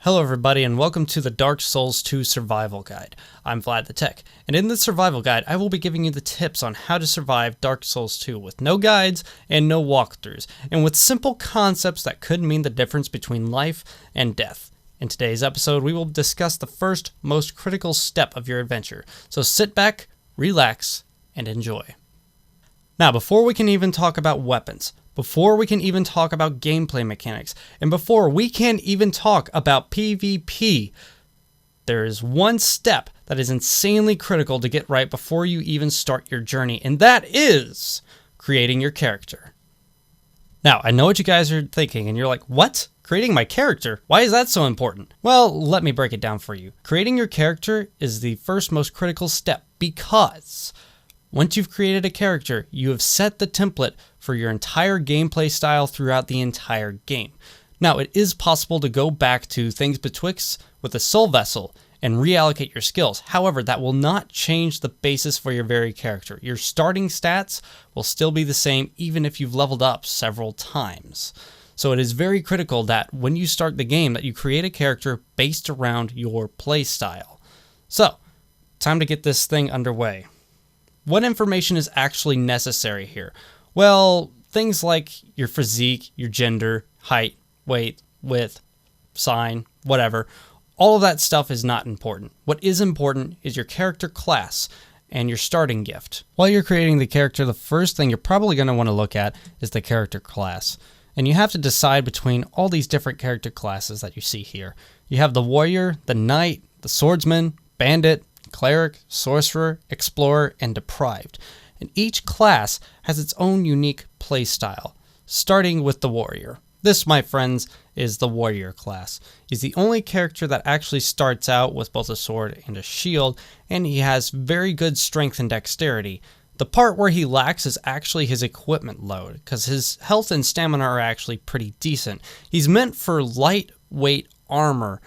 Hello everybody and welcome to the Dark Souls 2 Survival Guide. I'm Vlad the-tek, and in this survival guide I will be giving you the tips on how to survive Dark Souls 2 with no guides and no walkthroughs, and with simple concepts that could mean the difference between life and death. In today's episode we will discuss the first, most critical step of your adventure, so sit back, relax, and enjoy. Now before we can even talk about weapons, before we can even talk about gameplay mechanics, and before we can even talk about PvP, there is one step that is insanely critical to get right before you even start your journey, and that is creating your character. Now, I know what you guys are thinking, and you're like, what? Creating my character? Why is that so important? Well, let me break it down for you. Creating your character is the first most critical step because once you've created a character, you have set the template for your entire gameplay style throughout the entire game. Now, it is possible to go back to things betwixt with a soul vessel and reallocate your skills. However, that will not change the basis for your very character. Your starting stats will still be the same even if you've leveled up several times. So it is very critical that when you start the game that you create a character based around your play style. So, time to get this thing underway. What information is actually necessary here? Well, things like your physique, your gender, height, weight, width, sign, whatever. All of that stuff is not important. What is important is your character class and your starting gift. While you're creating the character, the first thing you're probably going to want to look at is the character class. And you have to decide between all these different character classes that you see here. You have the warrior, the knight, the swordsman, bandit, cleric, sorcerer, explorer, and deprived. And each class has its own unique playstyle, starting with the warrior. This, my friends, is the warrior class. He's the only character that actually starts out with both a sword and a shield, and he has very good strength and dexterity. The part where he lacks is actually his equipment load, because his health and stamina are actually pretty decent. He's meant for lightweight armor,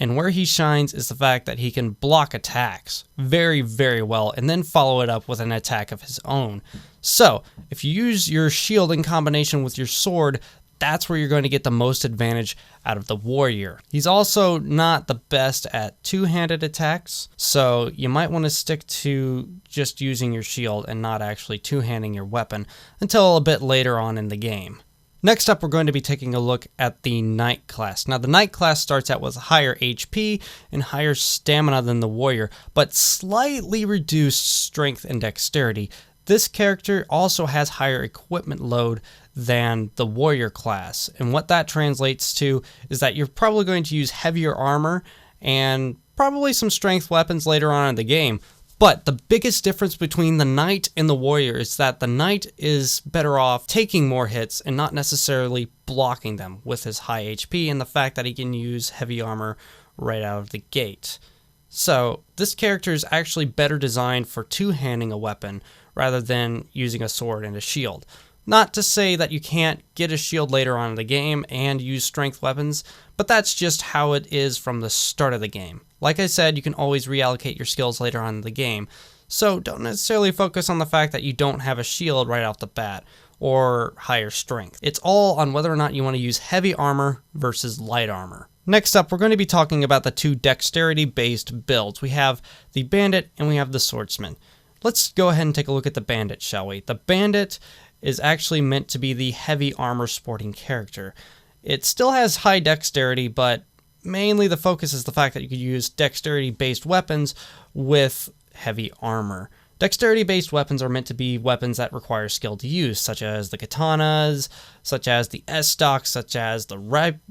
and where he shines is the fact that he can block attacks very, very well and then follow it up with an attack of his own. So, if you use your shield in combination with your sword, that's where you're going to get the most advantage out of the warrior. He's also not the best at two-handed attacks, so you might want to stick to just using your shield and not actually two-handing your weapon until a bit later on in the game. Next up, we're going to be taking a look at the Knight class. Now, the Knight class starts out with higher HP and higher stamina than the warrior, but slightly reduced strength and dexterity. This character also has higher equipment load than the warrior class, and what that translates to is that you're probably going to use heavier armor and probably some strength weapons later on in the game. But the biggest difference between the knight and the warrior is that the knight is better off taking more hits and not necessarily blocking them with his high HP and the fact that he can use heavy armor right out of the gate. So this character is actually better designed for two-handing a weapon rather than using a sword and a shield. Not to say that you can't get a shield later on in the game and use strength weapons, but that's just how it is from the start of the game. Like I said, you can always reallocate your skills later on in the game, so don't necessarily focus on the fact that you don't have a shield right off the bat or higher strength. It's all on whether or not you want to use heavy armor versus light armor. Next up, we're going to be talking about the two dexterity-based builds. We have the bandit and we have the swordsman. Let's go ahead and take a look at the bandit, shall we? The bandit is actually meant to be the heavy armor sporting character. It still has high dexterity, but mainly the focus is the fact that you could use dexterity-based weapons with heavy armor. Dexterity-based weapons are meant to be weapons that require skill to use, such as the katanas, such as the S-stock, such as the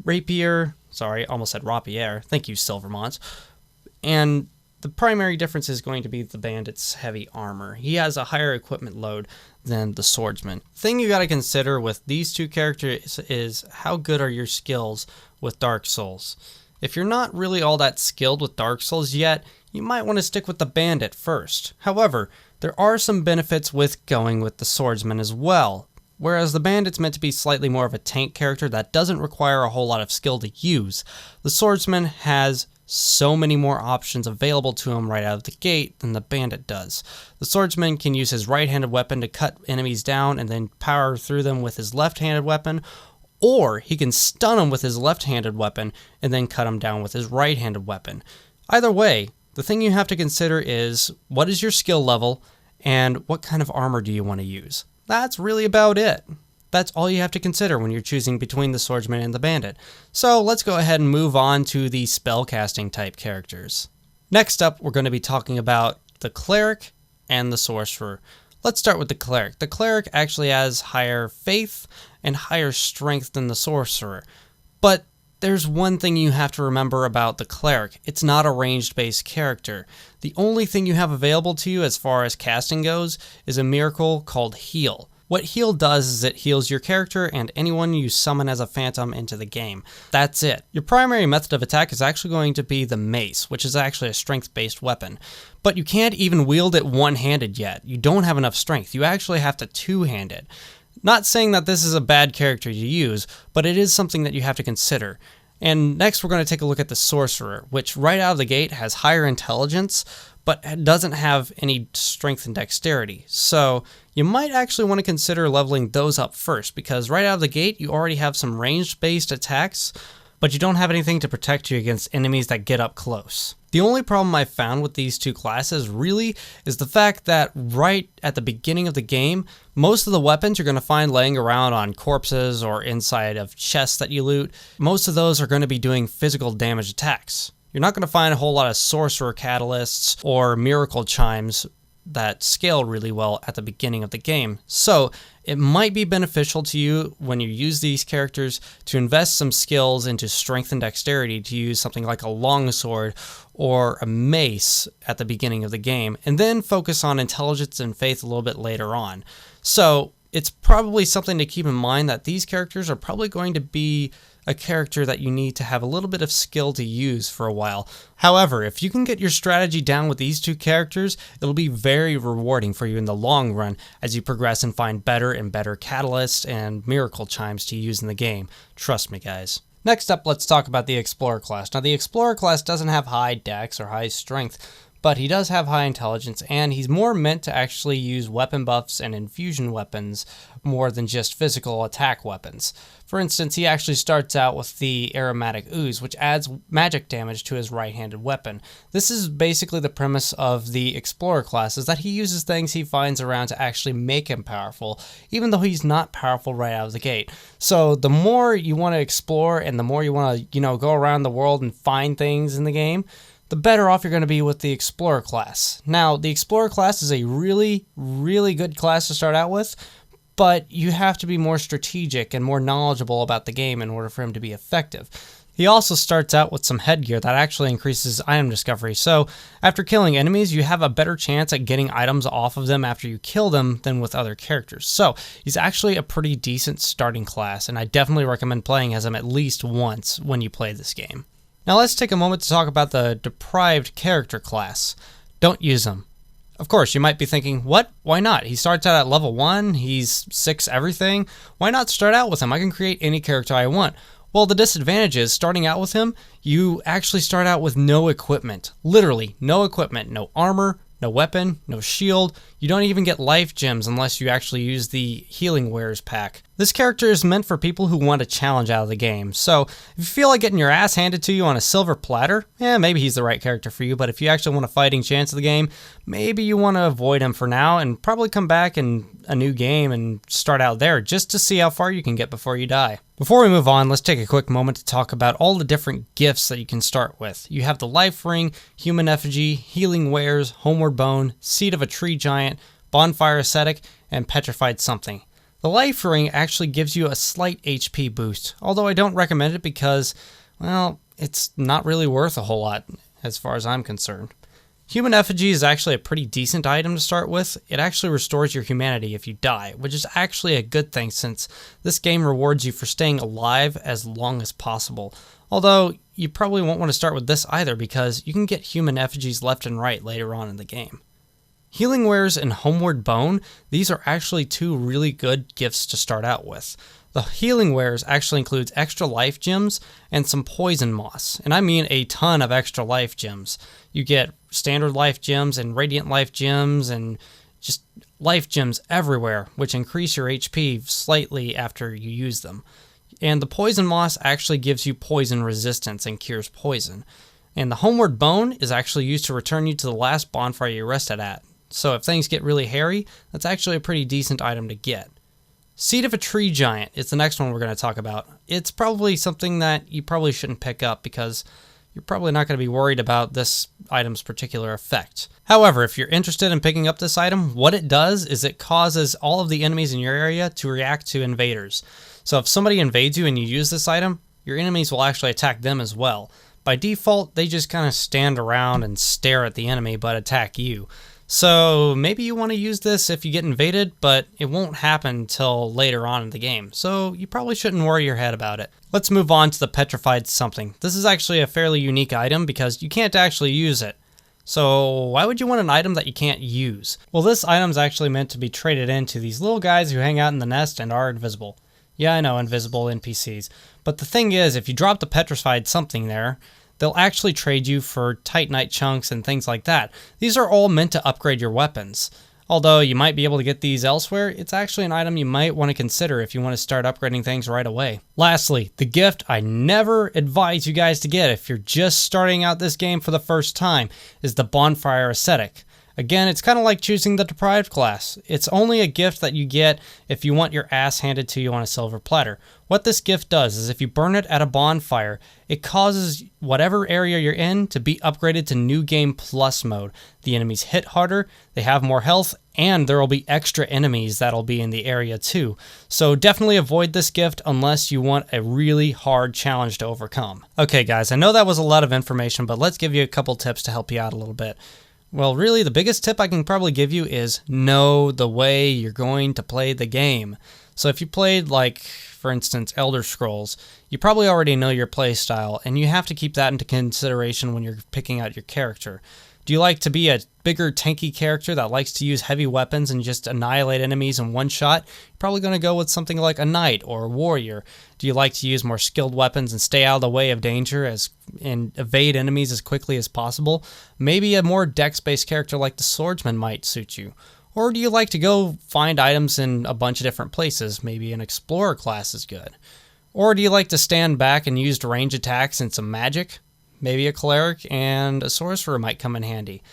rapier. Sorry, almost said rapier. Thank you, Silvermont. And the primary difference is going to be the bandit's heavy armor. He has a higher equipment load than the swordsman. The thing you got to consider with these two characters is how good are your skills with Dark Souls. If you're not really all that skilled with Dark Souls yet, you might want to stick with the bandit first. However, there are some benefits with going with the swordsman as well. Whereas the bandit's meant to be slightly more of a tank character that doesn't require a whole lot of skill to use, the swordsman has so many more options available to him right out of the gate than the bandit does. The swordsman can use his right-handed weapon to cut enemies down and then power through them with his left-handed weapon, or he can stun him with his left-handed weapon and then cut him down with his right-handed weapon. Either way, the thing you have to consider is what is your skill level and what kind of armor do you want to use. That's really about it. That's all you have to consider when you're choosing between the swordsman and the bandit. So let's go ahead and move on to the spellcasting type characters. Next up, we're going to be talking about the cleric and the sorcerer. Let's start with the cleric. The cleric actually has higher faith and higher strength than the sorcerer. But there's one thing you have to remember about the cleric. It's not a ranged-based character. The only thing you have available to you as far as casting goes is a miracle called Heal. What Heal does is it heals your character and anyone you summon as a phantom into the game. That's it. Your primary method of attack is actually going to be the mace, which is actually a strength-based weapon. But you can't even wield it one-handed yet. You don't have enough strength. You actually have to two-hand it. Not saying that this is a bad character to use, but it is something that you have to consider. And next we're going to take a look at the sorcerer, which right out of the gate has higher intelligence, but doesn't have any strength and dexterity. So you might actually want to consider leveling those up first, because right out of the gate you already have some ranged-based attacks, but you don't have anything to protect you against enemies that get up close. The only problem I found with these two classes really is the fact that right at the beginning of the game, most of the weapons you're going to find laying around on corpses or inside of chests that you loot, most of those are going to be doing physical damage attacks. You're not going to find a whole lot of sorcerer catalysts or miracle chimes that scale really well at the beginning of the game. So it might be beneficial to you when you use these characters to invest some skills into strength and dexterity to use something like a longsword or a mace at the beginning of the game, and then focus on intelligence and faith a little bit later on. So it's probably something to keep in mind that these characters are probably going to be a character that you need to have a little bit of skill to use for a while. However, if you can get your strategy down with these two characters, it'll be very rewarding for you in the long run as you progress and find better and better catalysts and miracle chimes to use in the game. Trust me, guys. Next up, let's talk about the Explorer class. Now, the Explorer class doesn't have high dex or high strength, but he does have high intelligence, and he's more meant to actually use weapon buffs and infusion weapons more than just physical attack weapons. For instance, he actually starts out with the aromatic ooze, which adds magic damage to his right-handed weapon. This is basically the premise of the Explorer class, is that he uses things he finds around to actually make him powerful, even though he's not powerful right out of the gate. So the more you want to explore and the more you want to, go around the world and find things in the game, the better off you're going to be with the Explorer class. Now, the Explorer class is a really, really good class to start out with, but you have to be more strategic and more knowledgeable about the game in order for him to be effective. He also starts out with some headgear that actually increases item discovery, so after killing enemies, you have a better chance at getting items off of them after you kill them than with other characters. So he's actually a pretty decent starting class, and I definitely recommend playing as him at least once when you play this game. Now let's take a moment to talk about the Deprived character class. Don't use him. Of course, you might be thinking, what? Why not? He starts out at level 1, he's 6 everything. Why not start out with him? I can create any character I want. Well, the disadvantage is, starting out with him, you actually start out with no equipment. Literally, no equipment, no armor, no weapon, no shield. You don't even get life gems unless you actually use the Healing Wares pack. This character is meant for people who want a challenge out of the game, so if you feel like getting your ass handed to you on a silver platter, maybe he's the right character for you, but if you actually want a fighting chance of the game, maybe you want to avoid him for now and probably come back in a new game and start out there just to see how far you can get before you die. Before we move on, let's take a quick moment to talk about all the different gifts that you can start with. You have the Life Ring, Human Effigy, Healing Wares, Homeward Bone, Seed of a Tree Giant, Bonfire Ascetic, and Petrified Something. The Life Ring actually gives you a slight HP boost, although I don't recommend it because, well, it's not really worth a whole lot as far as I'm concerned. Human Effigy is actually a pretty decent item to start with. It actually restores your humanity if you die, which is actually a good thing since this game rewards you for staying alive as long as possible. Although, you probably won't want to start with this either because you can get human effigies left and right later on in the game. Healing Wares and Homeward Bone, these are actually two really good gifts to start out with. The Healing Wares actually includes extra life gems and some poison moss, and I mean a ton of extra life gems. You get standard life gems and radiant life gems and just life gems everywhere, which increase your HP slightly after you use them. And the poison moss actually gives you poison resistance and cures poison. And the homeward bone is actually used to return you to the last bonfire you rested at. So if things get really hairy, that's actually a pretty decent item to get. Seed of a Tree Giant is the next one we're going to talk about. It's probably something that you probably shouldn't pick up because you're probably not going to be worried about this item's particular effect. However, if you're interested in picking up this item, what it does is it causes all of the enemies in your area to react to invaders. So if somebody invades you and you use this item, your enemies will actually attack them as well. By default, they just kind of stand around and stare at the enemy but attack you. So maybe you want to use this if you get invaded, but it won't happen until later on in the game. So you probably shouldn't worry your head about it. Let's move on to the Petrified Something. This is actually a fairly unique item because you can't actually use it. So why would you want an item that you can't use? Well, this item is actually meant to be traded into these little guys who hang out in the nest and are invisible. Yeah, I know, invisible NPCs. But the thing is, if you drop the Petrified Something there, they'll actually trade you for Titanite chunks and things like that. These are all meant to upgrade your weapons. Although you might be able to get these elsewhere, it's actually an item you might want to consider if you want to start upgrading things right away. Lastly, the gift I never advise you guys to get if you're just starting out this game for the first time is the Bonfire Ascetic. Again, it's kind of like choosing the Deprived class. It's only a gift that you get if you want your ass handed to you on a silver platter. What this gift does is if you burn it at a bonfire, it causes whatever area you're in to be upgraded to New Game Plus mode. The enemies hit harder, they have more health, and there will be extra enemies that'll be in the area too. So definitely avoid this gift unless you want a really hard challenge to overcome. Okay guys, I know that was a lot of information, but let's give you a couple tips to help you out a little bit. Well, really, the biggest tip I can probably give you is know the way you're going to play the game. So if you played, like, for instance, Elder Scrolls, you probably already know your play style, and you have to keep that into consideration when you're picking out your character. Do you like to be a bigger, tanky character that likes to use heavy weapons and just annihilate enemies in one shot? You're probably going to go with something like a knight or a warrior. Do you like to use more skilled weapons and stay out of the way of danger and evade enemies as quickly as possible? Maybe a more dex-based character like the swordsman might suit you. Or do you like to go find items in a bunch of different places? Maybe an explorer class is good. Or do you like to stand back and use range attacks and some magic? Maybe a cleric and a sorcerer might come in handy.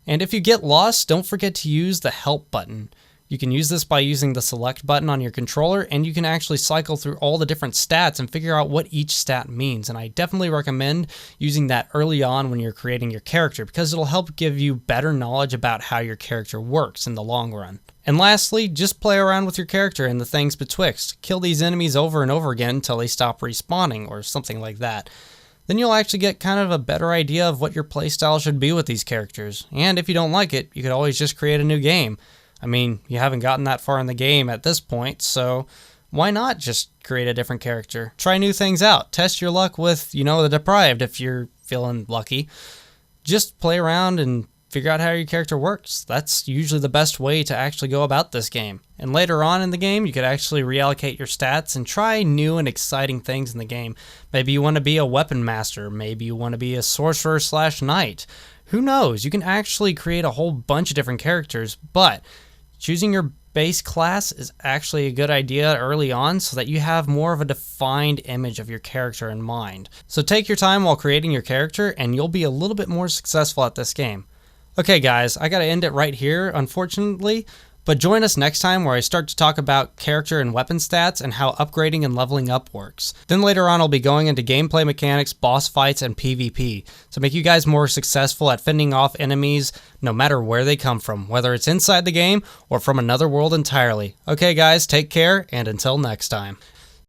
And if you get lost, don't forget to use the help button. You can use this by using the select button on your controller, and you can actually cycle through all the different stats and figure out what each stat means. And I definitely recommend using that early on when you're creating your character because it'll help give you better knowledge about how your character works in the long run. And lastly, just play around with your character and the things betwixt. Kill these enemies over and over again until they stop respawning or something like that. Then you'll actually get kind of a better idea of what your playstyle should be with these characters. And if you don't like it, you could always just create a new game. I mean, you haven't gotten that far in the game at this point, so why not just create a different character? Try new things out. Test your luck with, the Deprived if you're feeling lucky. Just play around and figure out how your character works. That's usually the best way to actually go about this game. And later on in the game, you could actually reallocate your stats and try new and exciting things in the game. Maybe you want to be a weapon master. Maybe you want to be a sorcerer/knight. Who knows? You can actually create a whole bunch of different characters, but choosing your base class is actually a good idea early on so that you have more of a defined image of your character in mind. So take your time while creating your character and you'll be a little bit more successful at this game. Okay guys, I gotta end it right here, unfortunately, but join us next time where I start to talk about character and weapon stats and how upgrading and leveling up works. Then later on I'll be going into gameplay mechanics, boss fights, and PvP to make you guys more successful at fending off enemies no matter where they come from, whether it's inside the game or from another world entirely. Okay guys, take care, and until next time.